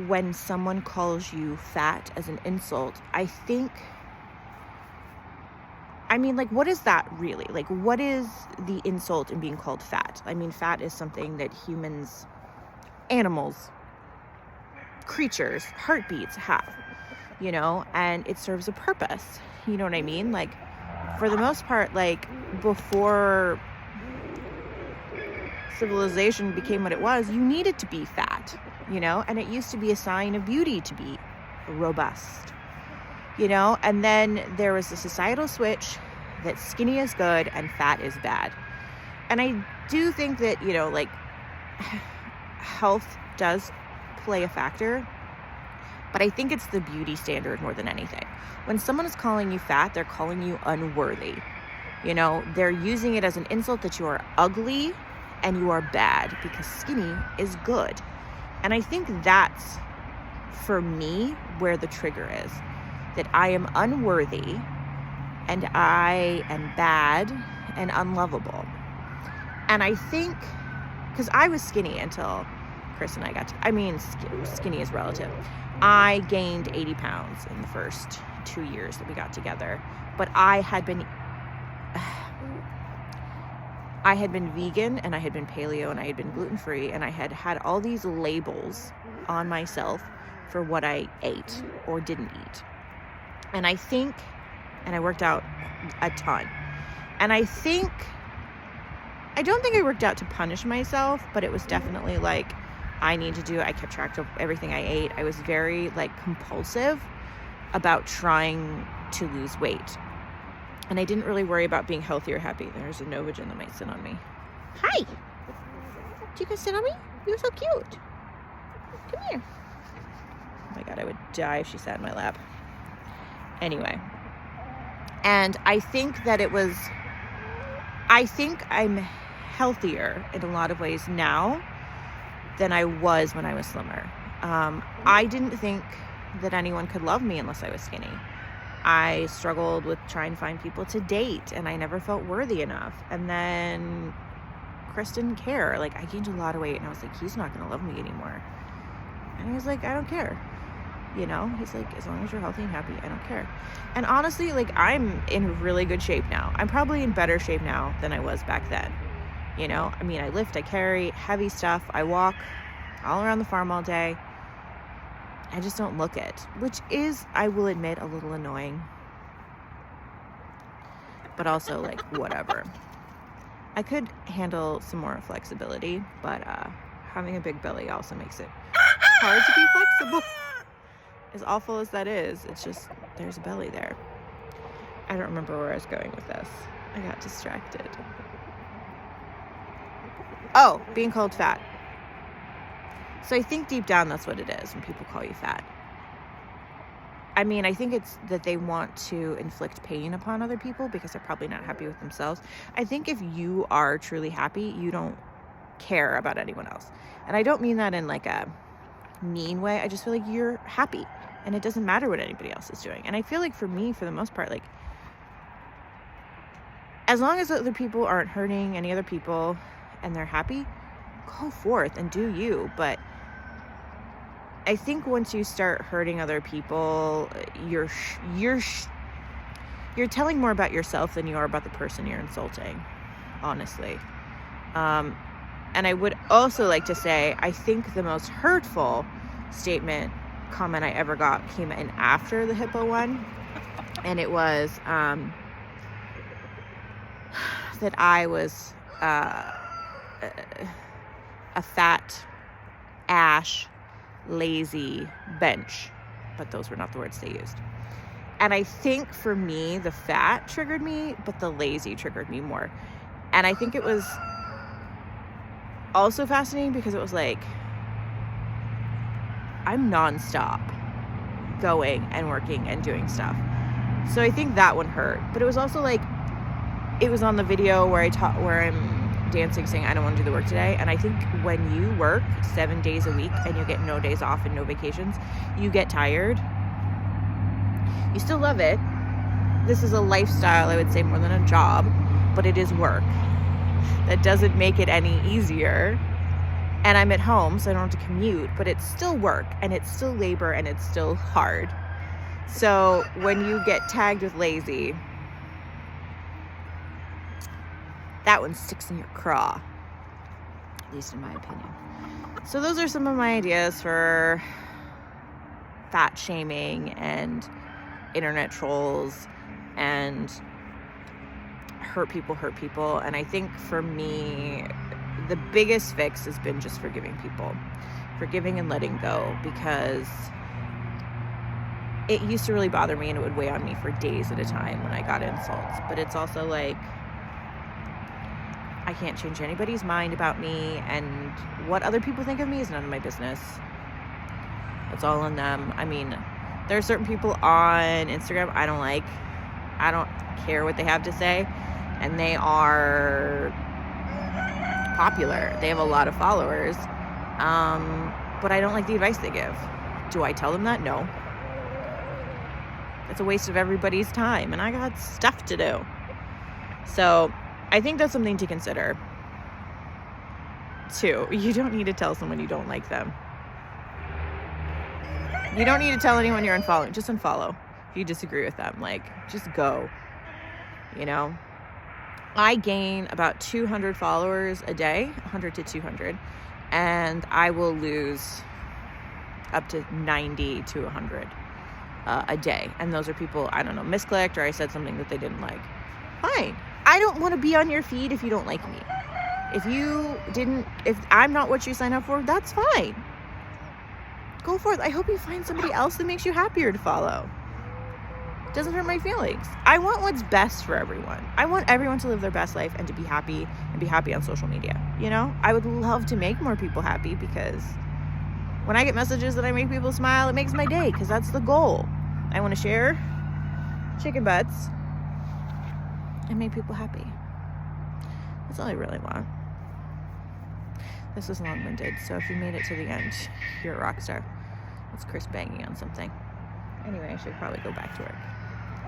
when someone calls you fat as an insult, like, what is that really? Like, what is the insult in being called fat? I mean, fat is something that humans, animals, creatures, heartbeats have, and it serves a purpose. You know what I mean? Like, for the most part, like, before civilization became what it was, you needed to be fat, and it used to be a sign of beauty to be robust, and then there was a societal switch that skinny is good and fat is bad. And I do think that, like, health does play a factor, but I think it's the beauty standard more than anything. When someone is calling you fat, they're calling you unworthy. They're using it as an insult that you are ugly and you are bad, because skinny is good. And I think that's, for me, where the trigger is. That I am unworthy and I am bad and unlovable. And I think, because I was skinny until Chris and I got skinny is relative. I gained 80 pounds in the first 2 years that we got together. But I had been vegan, and I had been paleo, and I had been gluten-free, and I had had all these labels on myself for what I ate or didn't eat. And I worked out a ton. And I don't think I worked out to punish myself, but it was definitely like, I need to do it. I kept track of everything I ate. I was very, like, compulsive about trying to lose weight. And I didn't really worry about being healthy or happy. There's a Novagen that might sit on me. Hi! Do you guys sit on me? You're so cute. Come here. Oh my God, I would die if she sat in my lap. Anyway. And I think I'm healthier in a lot of ways now than I was when I was slimmer. I didn't think that anyone could love me unless I was skinny. I struggled with trying to find people to date, and I never felt worthy enough. And then Chris didn't care. Like, I gained a lot of weight, and I was like, he's not going to love me anymore. And he was like, I don't care. He's like, as long as you're healthy and happy, I don't care. And honestly, like, I'm in really good shape now. I'm probably in better shape now than I was back then. I lift, I carry heavy stuff, I walk all around the farm all day. I just don't look it, which is, I will admit, a little annoying. But also, like, whatever. I could handle some more flexibility, but having a big belly also makes it hard to be flexible. As awful as that is, it's just, there's a belly there. I don't remember where I was going with this. I got distracted. Oh, being called fat. So I think deep down that's what it is when people call you fat. I mean, I think it's that they want to inflict pain upon other people because they're probably not happy with themselves. I think if you are truly happy, you don't care about anyone else. And I don't mean that in like a mean way. I just feel like you're happy and it doesn't matter what anybody else is doing. And I feel like for me, for the most part, like, as long as other people aren't hurting any other people and they're happy, go forth and do you. But I think once you start hurting other people, you're telling more about yourself than you are about the person you're insulting, honestly. And I would also like to say, I think the most hurtful comment I ever got came in after the hippo one. And it was that I was a fat ash lazy bench, but those were not the words they used. And I think for me, the fat triggered me, but the lazy triggered me more. And I think it was also fascinating because it was like, I'm nonstop going and working and doing stuff. So I think that one hurt. But it was also like, it was on the video where I'm dancing saying I don't want to do the work today. And I think when you work 7 days a week and you get no days off and no vacations, you get tired. You still love it. This is a lifestyle, I would say, more than a job, but it is work. That doesn't make it any easier. and I'm at home, so I don't have to commute, but it's still work, and it's still labor, and it's still hard. So when you get tagged with lazy, that one sticks in your craw, at least in my opinion. So those are some of my ideas for fat shaming and internet trolls and hurt people. And I think for me, the biggest fix has been just forgiving people, forgiving and letting go, because it used to really bother me and it would weigh on me for days at a time when I got insults. But it's also like, I can't change anybody's mind about me, and what other people think of me is none of my business. It's all on them. I mean, there are certain people on Instagram I don't like. I don't care what they have to say, and they are popular. They have a lot of followers, but I don't like the advice they give. Do I tell them that? No. It's a waste of everybody's time, and I got stuff to do. So I think that's something to consider too. You don't need to tell someone you don't like them. You don't need to tell anyone you're unfollowing. Just unfollow if you disagree with them. Like, just go. You know, I gain about 200 followers a day, 100 to 200, and I will lose up to 90 to 100 a day. And those are people, I don't know, misclicked, or I said something that they didn't like. Fine. I don't want to be on your feed if you don't like me. If I'm not what you sign up for, that's fine. Go for it. I hope you find somebody else that makes you happier to follow. It doesn't hurt my feelings. I want what's best for everyone. I want everyone to live their best life and to be happy, and be happy on social media. You know, I would love to make more people happy, because when I get messages that I make people smile, it makes my day, because that's the goal. I want to share chicken butts and make people happy. That's all I really want. This was long-winded, so if you made it to the end, you're a rock star. It's Chris banging on something. Anyway, I should probably go back to work.